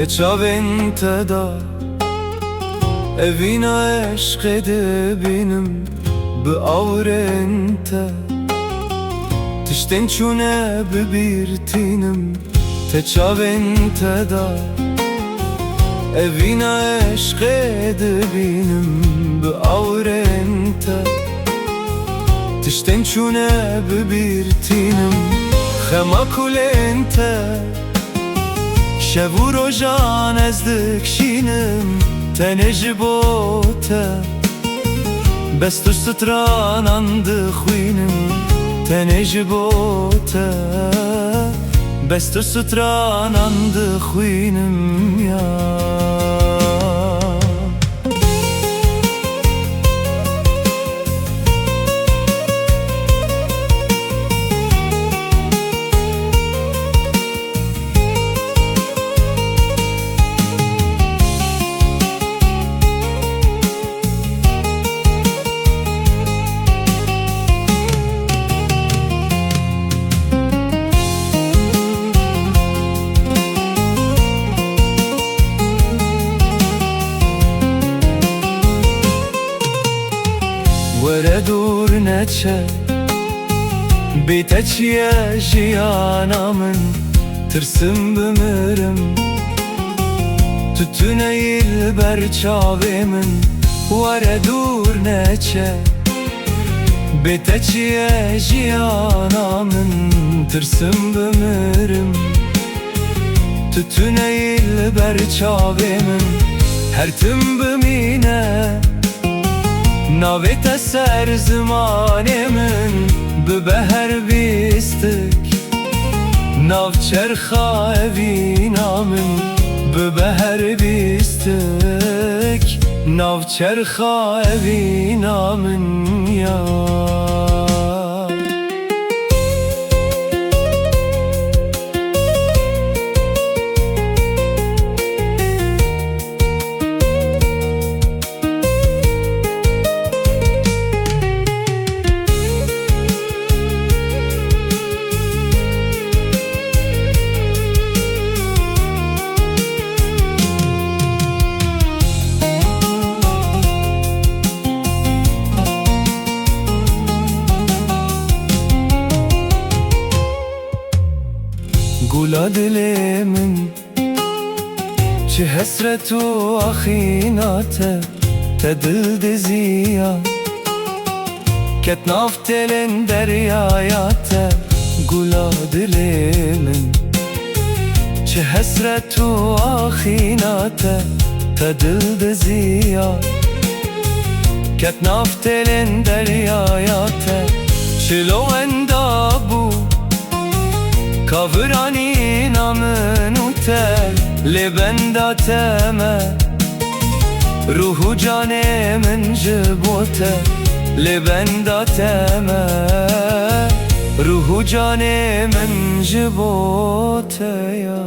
çavên te da evîna eşqê dibînim bi awrên te tiştên çûne bibîrtînim te çavên te da evîna eşqê dibînim bi awrên te tiştên çûne bibîrtînim xema kulên te şev û rojan ez dikşînim tenê ji bo te bes tu stranan dixwînim tenê ji bo te bes tu stranan dixwînim ya Were dur neçe bê te çiye jiyana min tirsım bimirim tu tuneyî ber çavê min were dur neçe bê te çiye jiyana min tirsım bimirim tu tuneyî ber çavê min her tim bimîne navê te ser zimanê min bi beher bîstik nav çerxa evîna min bi beher bîstik nav çerxa evîna min ya Gula dilê min çi hesret û axîna te dil diziya ket nav telên deryaya te gula dilê min çi hesret û axîna te dil diziya ket nav telên deryaya te çilo wenda bû Kavranîna min û te lê benda te me ruh û canê min ji bo te lê benda te me ruh û canê min ji bo te ya